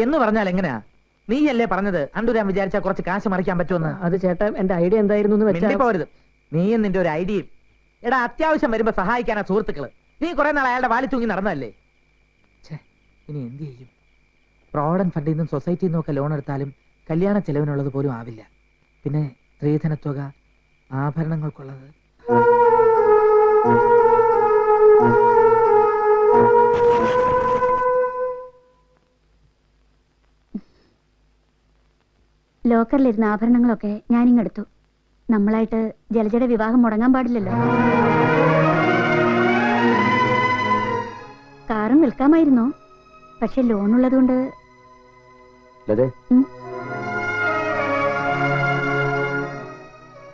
എന്ന് പറഞ്ഞാൽ എങ്ങനെയാ? നീയല്ലേ പറഞ്ഞത് അണ്ടൂരാൻ വിചാരിച്ചാൽ കുറച്ച് കാശ് മറിക്കാൻ പറ്റുമെന്ന്? അത് ചേട്ടാ എന്റെ ഐഡിയ എന്തായിരുന്നു പോരുത്. നീയും നിന്റെ ഒരു ഐഡിയയും. എടാ, അത്യാവശ്യം വരുമ്പോ സഹായിക്കാനാ സുഹൃത്തുക്കള്. നീ കുറെ നാൾ അയാളുടെ വാലി തൂങ്ങി നടന്നല്ലേ? ഇനി എന്ത് ചെയ്യും? പ്രോവിഡന്റ് ഫണ്ടിൽ നിന്നും സൊസൈറ്റിയിൽ നിന്നും ഒക്കെ ലോൺ എടുത്താലും കല്യാണ ചെലവിനുള്ളത് പോലും ആവില്ല. പിന്നെ സ്ത്രീധനത്തുക, ആഭരണങ്ങൾക്കുള്ളത്. ലോക്കറിലിരുന്ന ആഭരണങ്ങളൊക്കെ ഞാനിങ്ങെടുത്തു. നമ്മളായിട്ട് ജലജയുടെ വിവാഹം മുടങ്ങാൻ പാടില്ലല്ലോ. കാറും വിൽക്കാമായിരുന്നോ? പക്ഷെ ലോൺ ഉള്ളതുകൊണ്ട്.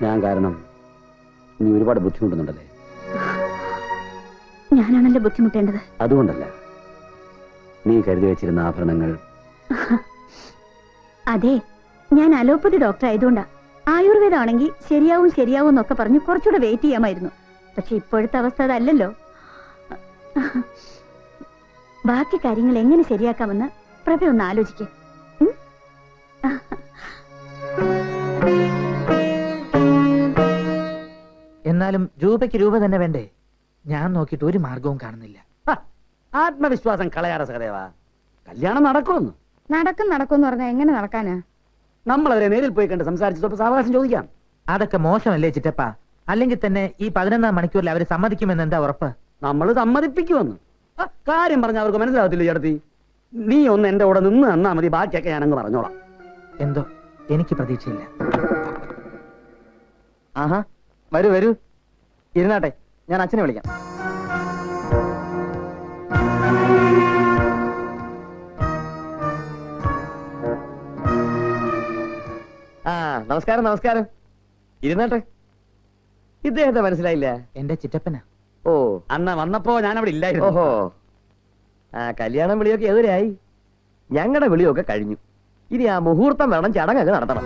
ഞാൻ കാരണം നീ ഒരുപാട് ബുദ്ധിമുട്ടുന്നുണ്ടല്ലേ? ഞാനാണല്ലോ ബുദ്ധിമുട്ടേണ്ടത്. അതുകൊണ്ടല്ല, നീ കരുതി വെച്ചിരുന്ന ആഭരണങ്ങൾ. അതെ, ഞാൻ അലോപ്പതി ഡോക്ടർ ആയതുകൊണ്ടാ. ആയുർവേദമാണെങ്കിൽ ശരിയാവും എന്നൊക്കെ പറഞ്ഞ് കുറച്ചുകൂടെ വെയിറ്റ് ചെയ്യാമായിരുന്നു. പക്ഷെ ഇപ്പോഴത്തെ അവസ്ഥ അതല്ലല്ലോ. ബാക്കി കാര്യങ്ങൾ എങ്ങനെ ശരിയാക്കാമെന്ന് പ്രഭ ഒന്ന് ആലോചിക്കേ. എന്നാലും രൂപയ്ക്ക് രൂപ തന്നെ വേണ്ടേ? ഞാൻ നോക്കിയിട്ട് ഒരു മാർഗവും കാണുന്നില്ല. ആത്മവിശ്വാസം കളയാറ സഹദേവ. കല്യാണം നടക്കുമെന്ന്. നടക്കും പറഞ്ഞാൽ എങ്ങനെ നടക്കാനാ? നമ്മളവരെ നേരിൽ പോയി കണ്ട് സംസാരിച്ച് സാവകാശം ചോദിക്കാം. അതൊക്കെ മോശമല്ലേ ചിറ്റപ്പ? അല്ലെങ്കിൽ തന്നെ ഈ 11 മണിക്കൂറിൽ അവര് സമ്മതിക്കുമെന്ന് എന്താ ഉറപ്പ്? നമ്മൾ സമ്മതിപ്പിക്കുമെന്ന് കാര്യം പറഞ്ഞ അവർക്ക് മനസ്സിലാകത്തില്ല. ചേട്ടത്തി, നീ ഒന്ന് എന്റെ കൂടെ നിന്ന് തന്നാ മതി. ബാക്കിയൊക്കെ ഞാനങ്ങ് പറഞ്ഞോളാം. എന്തോ എനിക്ക് പ്രതീക്ഷയില്ല. ആഹാ, വരൂ ഇരുന്നാട്ടെ, ഞാൻ അച്ഛനെ വിളിക്കാം. നമസ്കാരം. ഇരുന്നാട്ടെ. ഇദ്ദേഹത്തെ മനസ്സിലായില്ല? എന്റെ ചിറ്റപ്പനാ. ഓ, അന്ന് വന്നപ്പോ ഞാൻ അവിടെ ഇല്ലായിരുന്നു. ഓഹോ. കല്യാണം വിളിയൊക്കെ എതിരായി. ഞങ്ങളുടെ വിളിയൊക്കെ കഴിഞ്ഞു. ഇനി ആ മുഹൂർത്തം വേണം, ചടങ്ങ് നടത്തണം.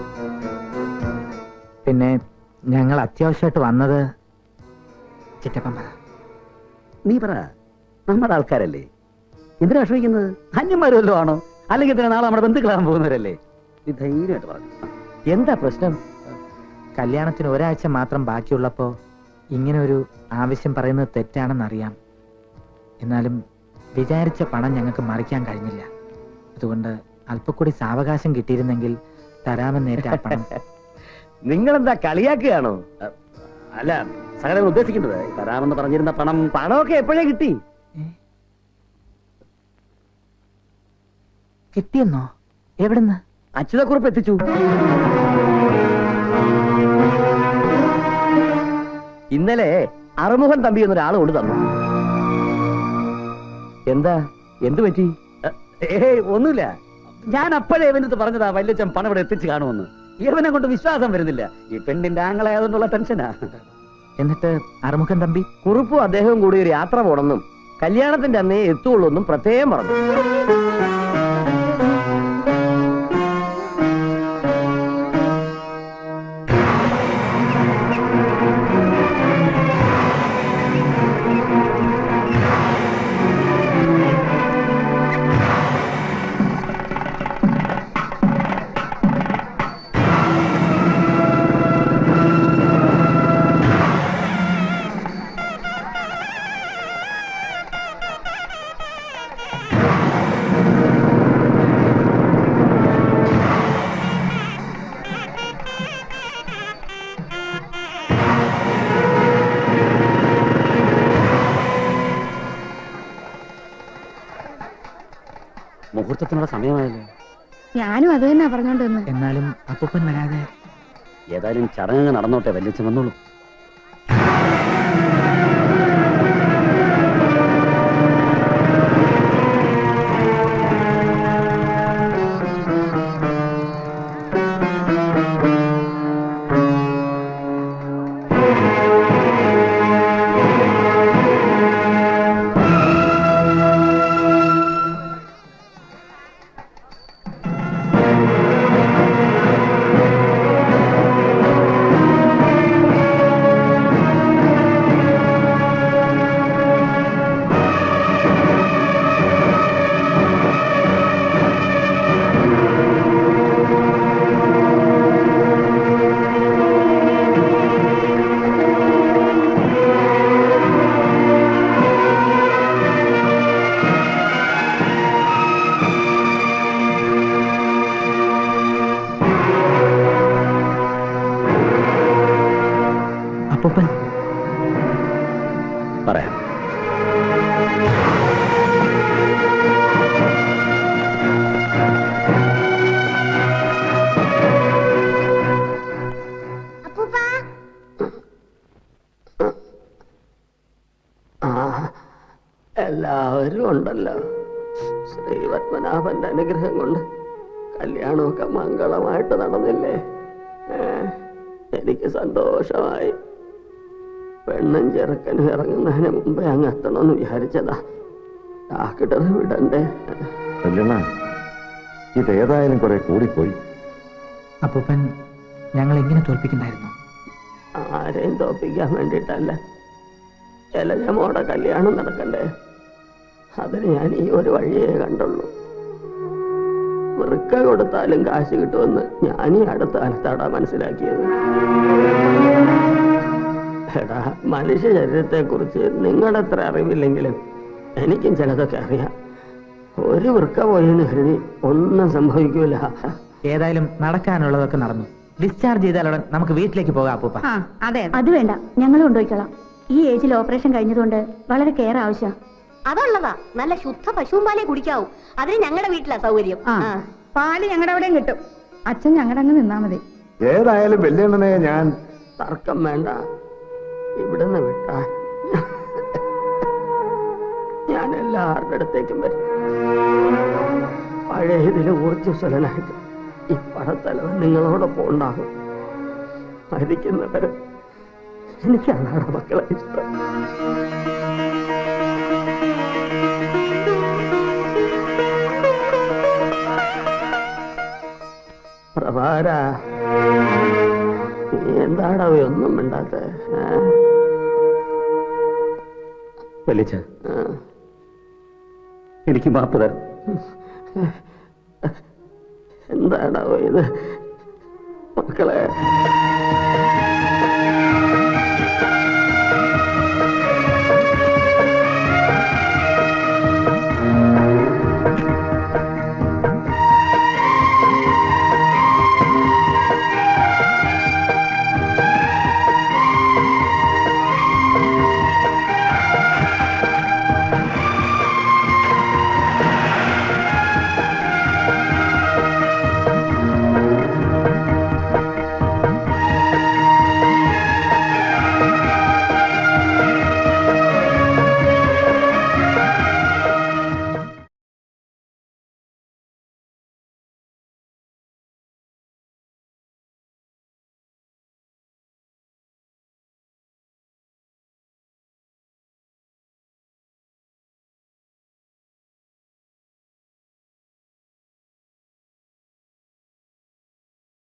പിന്നെ ഞങ്ങൾ അത്യാവശ്യമായിട്ട് വന്നത്. ചിറ്റപ്പൻ പറ. നീ പറ. നമ്മുടെ ആൾക്കാരല്ലേ, എന്തിനാ വിഷമിക്കുന്നത്? അന്യന്മാരും വല്ലതും ആണോ? അല്ലെങ്കിൽ തന്നെ നാളെ നമ്മുടെ ബന്ധുക്കളാകാൻ പോകുന്നവരല്ലേ? നീ ധൈര്യമായിട്ട് പറഞ്ഞു. എന്താ പ്രശ്നം? കല്യാണത്തിന് ഒരാഴ്ച മാത്രം ബാക്കിയുള്ളപ്പോ ഇങ്ങനെ ഒരു ആവശ്യം പറയുന്നത് തെറ്റാണെന്നറിയാം. എന്നാലും വിചാരിച്ച പണം ഞങ്ങൾക്ക് മറിക്കാൻ കഴിഞ്ഞില്ല. അതുകൊണ്ട് അല്പക്കൂടി സാവകാശം കിട്ടിയിരുന്നെങ്കിൽ തരാമെന്നേറ്റ പണം. നിങ്ങളെന്താ കളിയാക്കുകയാണോ? അല്ല, സഹദേവൻ ഉദ്ദേശിക്കുന്നത് തരാമെന്ന് പറഞ്ഞിരുന്ന പണമൊക്കെ എപ്പോഴേ കിട്ടി. കിട്ടിയെന്നോ? എവിടുന്ന്? അച്യുതക്കുറിപ്പ് എത്തിച്ചു. ഇന്നലെ അറുമുഖൻ തമ്പി എന്നൊരാൾ കൊണ്ട് തന്നു. എന്താ, എന്തു പറ്റി? ഒന്നുമില്ല. ഞാൻ അപ്പോഴേ ഇവനടുത്ത് പറഞ്ഞതാ വല്യച്ഛൻ പണം ഇവിടെ എത്തിച്ചു കാണുമെന്ന്. ഇവനെ കൊണ്ട് വിശ്വാസം വരുന്നില്ല. ഈ പെണ്ണിന്റെ ആങ്ങളായതുകൊണ്ടുള്ള ടെൻഷനാ. എന്നിട്ട് അറുമുഖൻ തമ്പി കുറുപ്പും അദ്ദേഹവും കൂടി ഒരു യാത്ര പോണെന്നും കല്യാണത്തിന്റെ അന്നേ എത്തുള്ളൂ എന്നും പ്രത്യേകം പറഞ്ഞു. മുഹൂർത്തത്തിനുള്ള സമയമായല്ലോ. ഞാനും അത് തന്നെ പറഞ്ഞോണ്ട് വന്നു. എന്നാലും അപ്പൂപ്പൻ വരാതെ. ഏതായാലും ചടങ്ങ് നടന്നോട്ടെ, വല്യച്ഛൻ വന്നോളൂ. അവരും ഉണ്ടല്ലോ. ശ്രീപത്മനാഭന്റെ അനുഗ്രഹം കൊണ്ട് കല്യാണമൊക്കെ മംഗളമായിട്ട് നടന്നില്ലേ? എനിക്ക് സന്തോഷമായി. പെണ്ണും ചെറുക്കനും ഇറങ്ങുന്നതിന് മുമ്പേ അങ്ങ് എത്തണമെന്ന് വിചാരിച്ചതാ. ഡാക്ടർ വിടണ്ടേ? കല്യാണ ഇതേതായാലും കുറെ കൂടിപ്പോയി. അപ്പൂപ്പൻ ഞങ്ങൾ എങ്ങനെ തോൽപ്പിക്കണ്ടായിരുന്നു? ആരെയും തോപ്പിക്കാൻ വേണ്ടിയിട്ടല്ല, ജലജമോടെ കല്യാണം നടക്കണ്ടേ? അതിന് ഞാൻ ഈ ഒരു വഴിയേ കണ്ടുള്ളൂ. വൃക്ക കൊടുത്താലും കാശ് കിട്ടുമെന്ന് ഞാൻ ഈ അടുത്ത കാലത്താടാ മനസ്സിലാക്കിയത്. എടാ, മനുഷ്യ ശരീരത്തെ കുറിച്ച് നിങ്ങളെത്ര അറിവില്ലെങ്കിലും എനിക്കും ചിലതൊക്കെ അറിയാം. ഒരു വൃക്ക പോയെന്ന് കരുതി ഒന്നും സംഭവിക്കൂല. ഏതായാലും നടക്കാനുള്ളതൊക്കെ നടന്നു. ഡിസ്ചാർജ് ചെയ്താലുടൻ നമുക്ക് വീട്ടിലേക്ക് പോകാം അപ്പൂപ്പ. അത് വേണ്ട, ഞങ്ങൾ കൊണ്ടുപോയിക്കോളാം. ഈ ഏജിൽ ഓപ്പറേഷൻ കഴിഞ്ഞതുകൊണ്ട് വളരെ കെയർ ആവശ്യം. അതുള്ളതാ, നല്ല ശുദ്ധ പശുവും പാലേ കുടിക്കാവൂ. അതിന് ഞങ്ങളുടെ വീട്ടിലാ സൗകര്യം. പാല് ഞങ്ങളുടെ അവിടെയും കിട്ടും. അച്ഛൻ ഞങ്ങളുടെ അങ്ങ് നിന്നാ മതി. ഏതായാലും വല്യണ്ണനെ ഞാൻ തർക്കം വേണ്ട, ഇവിടുന്ന് വിട്ടാ ഞാൻ എല്ലാവരുടെ അടുത്തേക്കും വരും. പഴയ ഇതിൽ ഊർജ്ജസ്വലനായിട്ട് ഈ പടത്തലവൻ നിങ്ങളോടൊപ്പം ഉണ്ടാകും. മരിക്കുന്നവര് എനിക്കതാണ് മക്കളെ ഇഷ്ടം. പ്രഭാര, നീ എന്താടാ ഒന്നും മിണ്ടാത്ത? വലിച്ച എനിക്ക് മാപ്പ് തരാം. എന്താടാ ഇത് മക്കളെ?